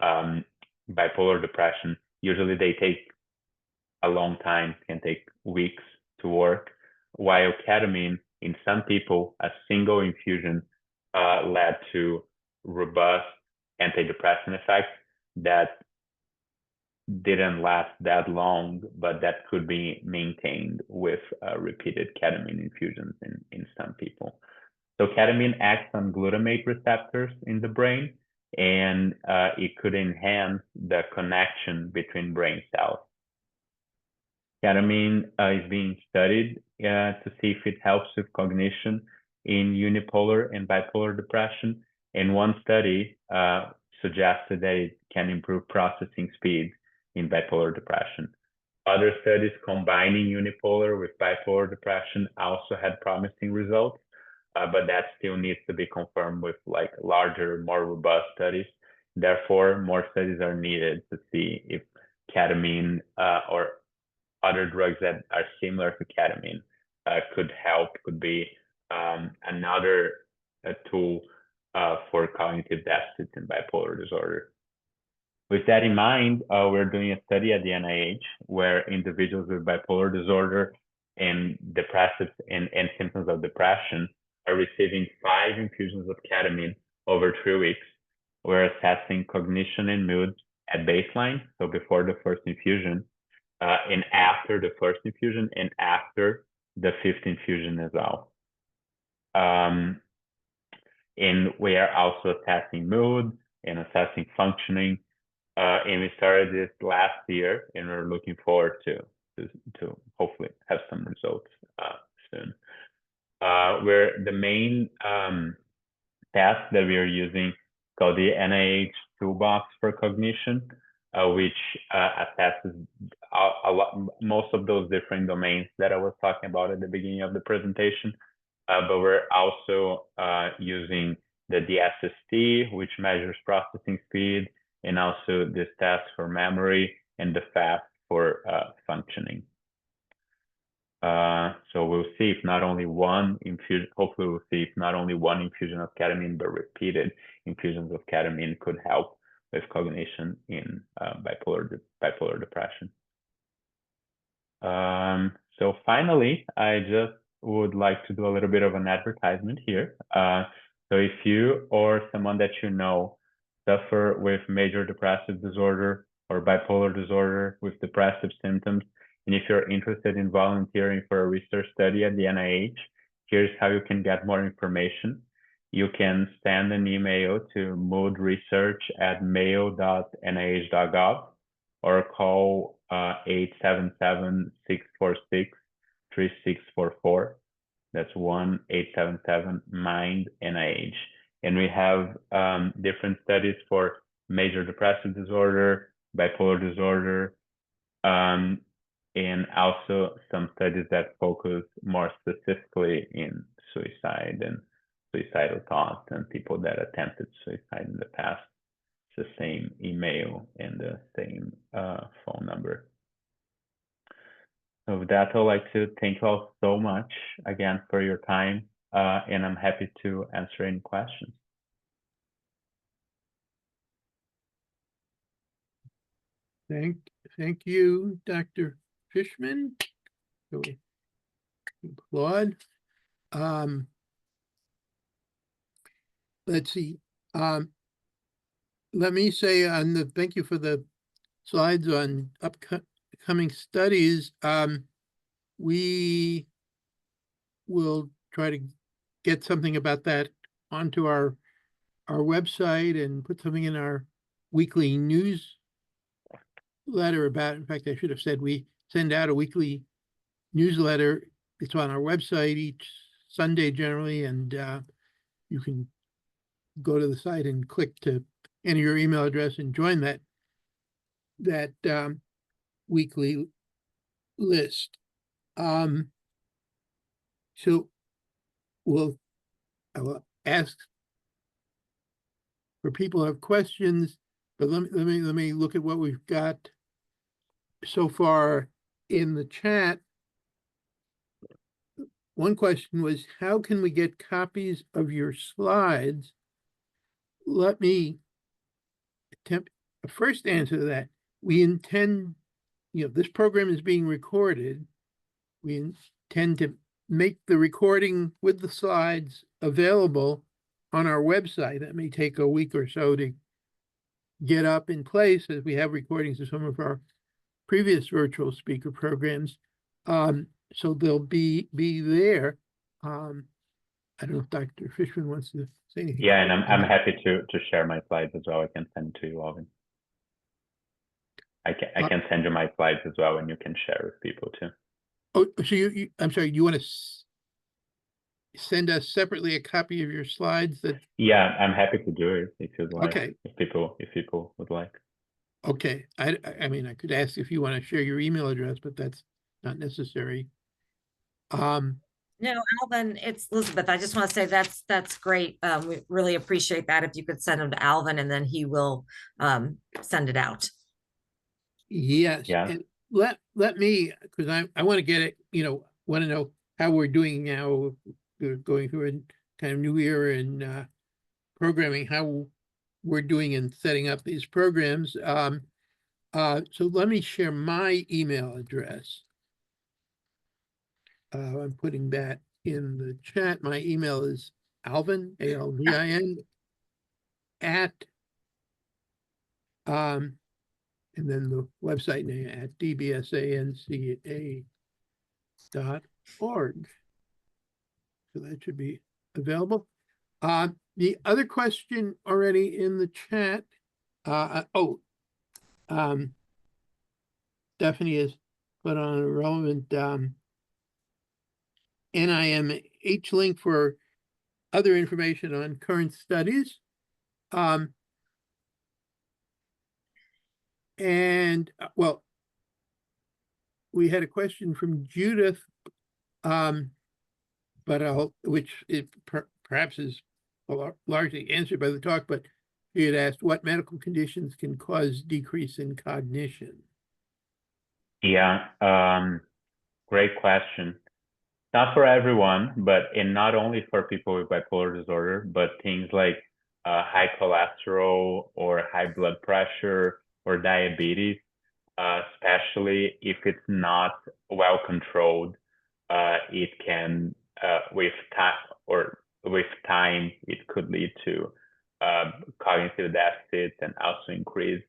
bipolar depression. Usually they take a long time, can take weeks to work, while ketamine, in some people, a single infusion led to robust antidepressant effects that didn't last that long, but that could be maintained with repeated ketamine infusions in some people. So ketamine acts on glutamate receptors in the brain, and it could enhance the connection between brain cells. Ketamine is being studied to see if it helps with cognition in unipolar and bipolar depression. And one study suggested that it can improve processing speed in bipolar depression. Other studies combining unipolar with bipolar depression also had promising results, but that still needs to be confirmed with like larger, more robust studies. Therefore, more studies are needed to see if ketamine or other drugs that are similar to ketamine could be another tool for cognitive deficits in bipolar disorder. With that in mind, we're doing a study at the NIH where individuals with bipolar disorder and depressive and symptoms of depression are receiving 5 infusions of ketamine over 3 weeks. We're assessing cognition and mood at baseline, so before the first infusion, and after the first infusion and after the 5th infusion as well. And we are also assessing mood and assessing functioning. And we started this last year, and we're looking forward to hopefully have some results soon. Where the main test that we are using called the NIH Toolbox for Cognition, which assesses most of those different domains that I was talking about at the beginning of the presentation. But we're also using the DSST, which measures processing speed, and also this test for memory, and the FAST for functioning. So we'll see if not only one infusion, hopefully we'll see if not only one infusion of ketamine, but repeated infusions of ketamine could help with cognition in bipolar depression. So finally, I just would like to do a little bit of an advertisement here. So if you or someone that you know suffer with major depressive disorder or bipolar disorder with depressive symptoms, and if you're interested in volunteering for a research study at the NIH, here's how you can get more information. You can send an email to moodresearch@mayo.nih.gov or call 877-646-3644. That's 1-877-MIND-NIH. And we have different studies for major depressive disorder, bipolar disorder, and also some studies that focus more specifically in suicide and suicidal thoughts and people that attempted suicide in the past. It's the same email and the same phone number. So with that, I'd like to thank you all so much again for your time, and I'm happy to answer any questions. Thank you, Dr. Fijtman. Claude. Let's see. Let me say thank you for the slides on upcoming studies. We will try to get something about that onto our website and put something in our weekly newsletter about. In fact, I should have said we send out a weekly newsletter. It's on our website each Sunday generally, and you can go to the site and click to enter your email address and join that weekly list. So I will ask for people who have questions, but let me look at what we've got so far in the chat. One question was, how can we get copies of your slides? Let me attempt a first answer to that. We intend, this program is being recorded. We intend to make the recording with the slides available on our website. That may take a week or so to get up in place, as we have recordings of some of our previous virtual speaker programs. So they'll be there. I don't know if Dr. Fijtman wants to say anything. Yeah, and I'm happy to share my slides as well. I can send to you, Alvin. I can send you my slides as well, and you can share with people too. Oh, so I'm sorry, you want to send us separately a copy of your slides? Yeah, I'm happy to do it if you'd like. Okay. If people would like. Okay. I mean, I could ask if you want to share your email address, but that's not necessary. No, Alvin, it's Elizabeth. I just want to say that's great. We really appreciate that. If you could send them to Alvin, and then he will send it out. Yes. Yeah. And let me, because I want to get it, want to know how we're doing now. We're going through a kind of new era in programming. How we're doing in setting up these programs. So let me share my email address. I'm putting that in the chat. My email is Alvin, ALVIN, at, and then the website name at dbsaNCA.org. So that should be available. The other question already in the chat, Stephanie has put on a relevant NIMH link for other information on current studies. Well, we had a question from Judith, which perhaps is largely answered by the talk, but she had asked what medical conditions can cause decrease in cognition. Yeah, great question. Not for everyone, and not only for people with bipolar disorder, but things like high cholesterol or high blood pressure or diabetes, especially if it's not well controlled, it can, with time, it could lead to cognitive deficits and also increase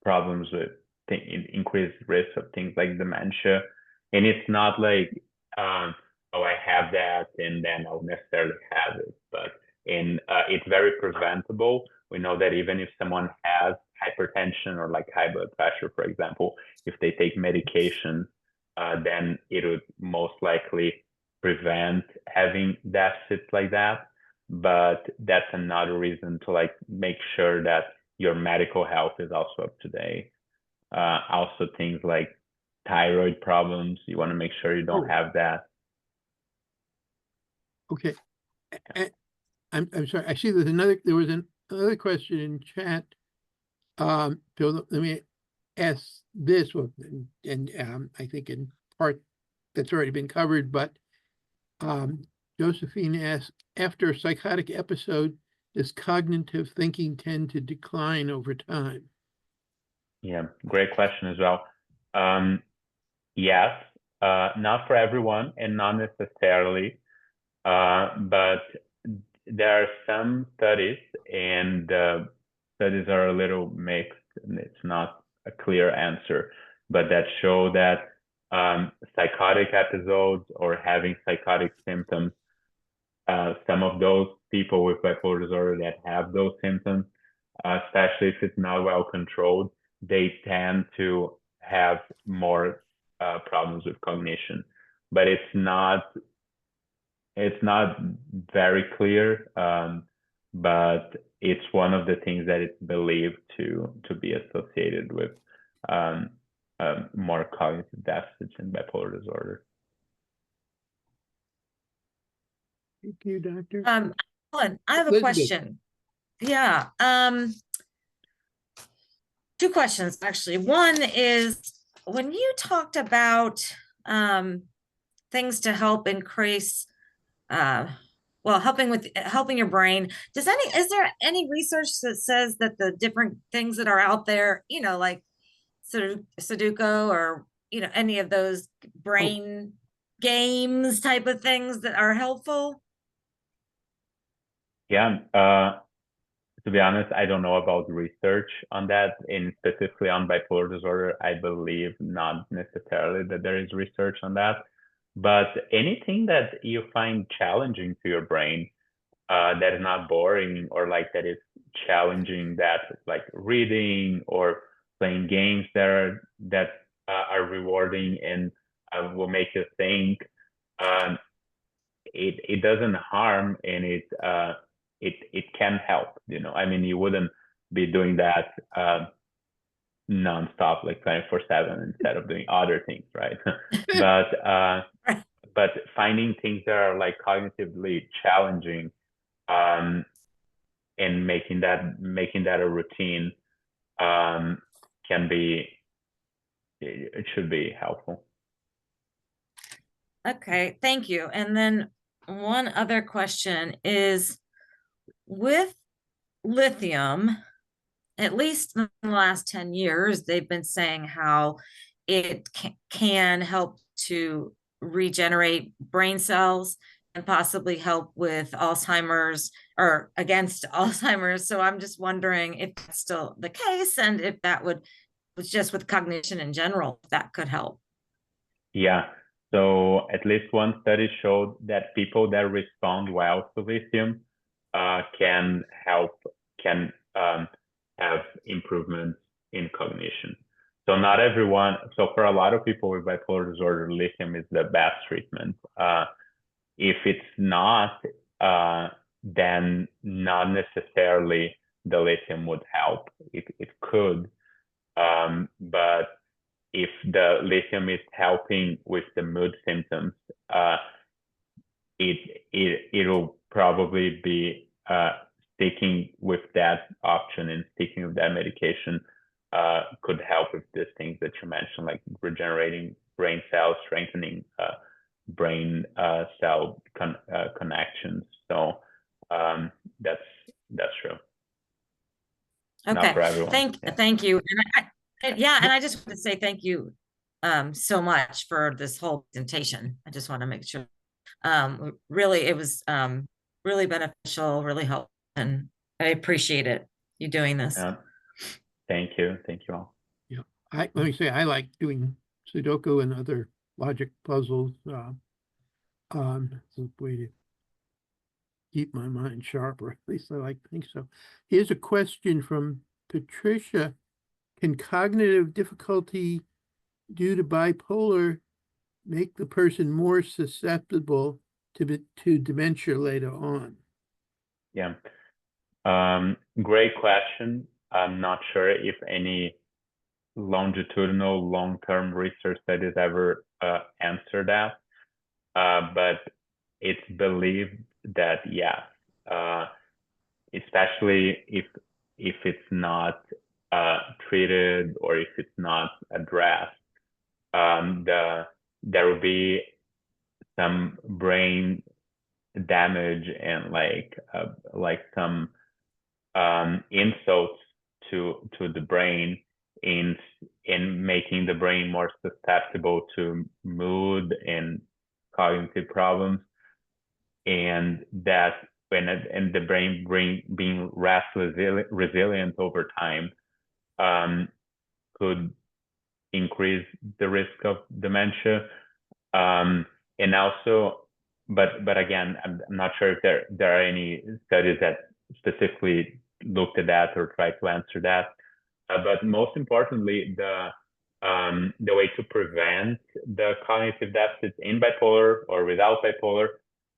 problems with increased risk of things like dementia. And it's not like, oh, I have that and then I'll necessarily have it, but it's very preventable. We know that even if someone has hypertension or like high blood pressure, for example, if they take medication, then it would most likely prevent having deficits like that. But that's another reason to like make sure that your medical health is also up to date. Also things like thyroid problems, you want to make sure you don't have that. Okay. I'm sorry. I see there was another question in chat. So let me ask this one, and I think in part that's already been covered, but Josephine asked, after a psychotic episode, does cognitive thinking tend to decline over time? Yeah, great question as well. Yes, not for everyone and not necessarily, but there are some studies, and studies are a little mixed, and it's not a clear answer, but that show that psychotic episodes or having psychotic symptoms, some of those people with bipolar disorder that have those symptoms, especially if it's not well controlled, they tend to have more problems with cognition. But it's not very clear, but it's one of the things that it's believed to be associated with more cognitive deficits in bipolar disorder. Thank you, Doctor. Ellen, I have a Elizabeth. question. Yeah. Two questions, actually. One is, when you talked about things to help increase, helping your brain, is there any research that says that the different things that are out there, like Sudoku or, any of those brain games type of things that are helpful? Yeah, to be honest, I don't know about research on that, and specifically on bipolar disorder, I believe not necessarily that there is research on that. But anything that you find challenging to your brain, that is not boring, or like that is challenging, that like reading or playing games that are rewarding and will make you think, it doesn't harm, and it can help. I mean, you wouldn't be doing that nonstop, like 24/7, instead of doing other things, right? But finding things that are like cognitively challenging, and making that a routine, it should be helpful. Okay, thank you. And then one other question is, with lithium, at least in the last 10 years, they've been saying how it can help to regenerate brain cells and possibly help with Alzheimer's or against Alzheimer's. So I'm just wondering if that's still the case and if that was just with cognition in general, if that could help. Yeah. So at least one study showed that people that respond well to lithium can have improvements in cognition. So not everyone. So for a lot of people with bipolar disorder, lithium is the best treatment. If it's not, then not necessarily the lithium would help. It could, but if the lithium is helping with the mood symptoms, it'll probably be sticking with that option and sticking with that medication could help with these things that you mentioned, like regenerating brain cells, strengthening brain cell connections. So that's true. Not Okay, for everyone. thank you. And I just want to say thank you so much for this whole presentation. I just want to make sure really it was really beneficial, really helpful, and I appreciate it, you doing this. Yeah. Thank you all. Yeah, let me say I like doing Sudoku and other logic puzzles. It's a way to keep my mind sharp, or at least I think so. Here's a question from Patricia. Can cognitive difficulty due to bipolar make the person more susceptible to dementia later on? Yeah. Great question. I'm not sure if any longitudinal long-term research studies ever answer that, but it's believed that yes, especially if it's not treated or if it's not addressed, there will be some brain damage and like some insults to the brain in making the brain more susceptible to mood and cognitive problems, and that and the brain being less resilient over time could increase the risk of dementia. And also, but again, I'm not sure if there are any studies that specifically looked at that or tried to answer that. But most importantly, the way to prevent the cognitive deficits in bipolar or without bipolar,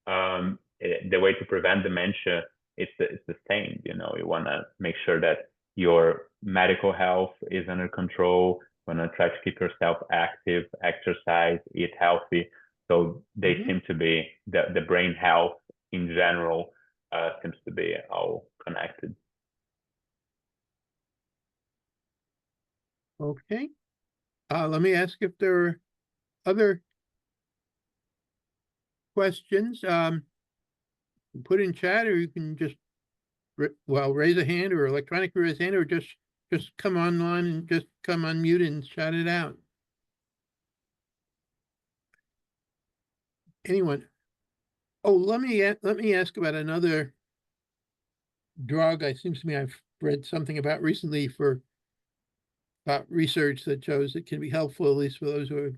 the way to prevent dementia is the same. You want to make sure that your medical health is under control. You want to try to keep yourself active, exercise, eat healthy. So they seem to be, the brain health in general seems to be all connected. Okay. Let me ask if there are other questions. Put in chat, or you can just raise a hand or electronically raise a hand, or just come online and just come unmute and shout it out. Anyone? Oh, let me ask about another drug. It seems to me I've read something about recently about research that shows it can be helpful, at least for those who have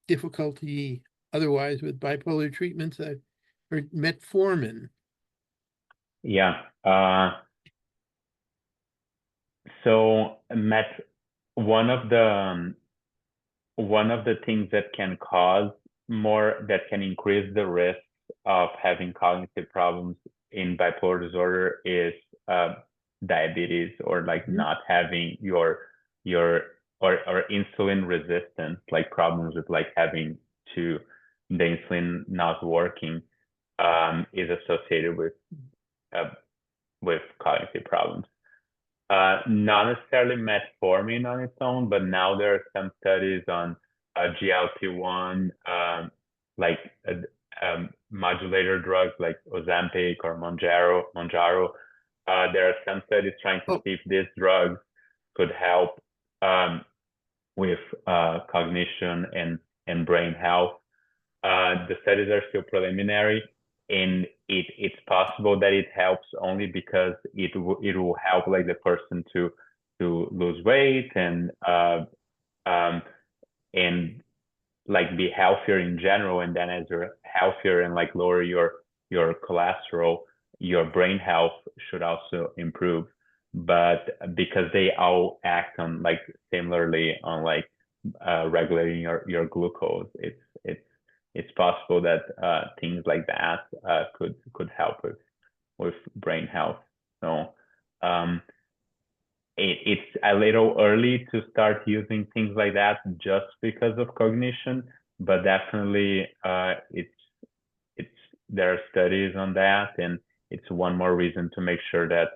difficulty otherwise with bipolar treatments, or metformin. Yeah. So one of the things that can increase the risk of having cognitive problems in bipolar disorder is diabetes, or not having your or insulin resistance, like problems with having the insulin not working, is associated with cognitive problems. Not necessarily metformin on its own, but now there are some studies on GLP-1, modulator drugs like Ozempic or Mounjaro, there are some studies trying to see if these drugs could help with cognition and brain health. The studies are still preliminary, and it's possible that it helps only because it will help like the person to lose weight and like be healthier in general. And then as you're healthier and like lower your cholesterol, your brain health should also improve. But because they all act on like similarly on like regulating your glucose, it's possible that things like that could help with brain health. So it's a little early to start using things like that just because of cognition, but definitely there are studies on that, and it's one more reason to make sure that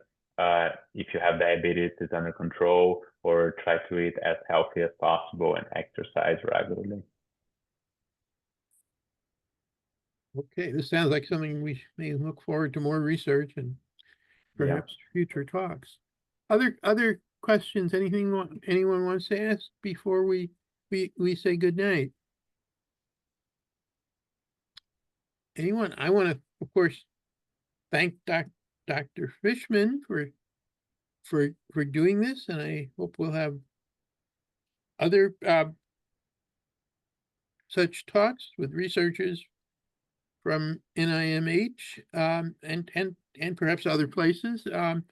if you have diabetes, it's under control, or try to eat as healthy as possible and exercise regularly. Okay, this sounds like something we may look forward to more research and perhaps future talks. Other questions? Anything anyone wants to ask before we say good night? Anyone? I want to, of course, thank Dr. Fijtman for doing this, and I hope we'll have other such talks with researchers from NIMH and perhaps other places. And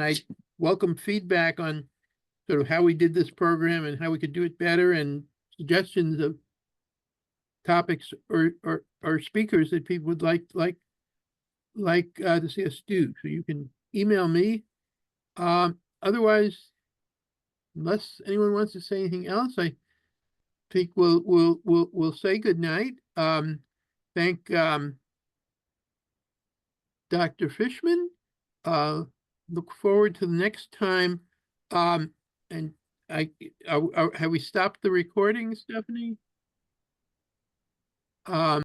I welcome feedback on sort of how we did this program and how we could do it better, and suggestions of topics or speakers that people would like to see us do. So you can email me. Otherwise, unless anyone wants to say anything else, I think we'll say good night. Thank Dr. Fijtman. Look forward to the next time. And have we stopped the recording, Stephanie?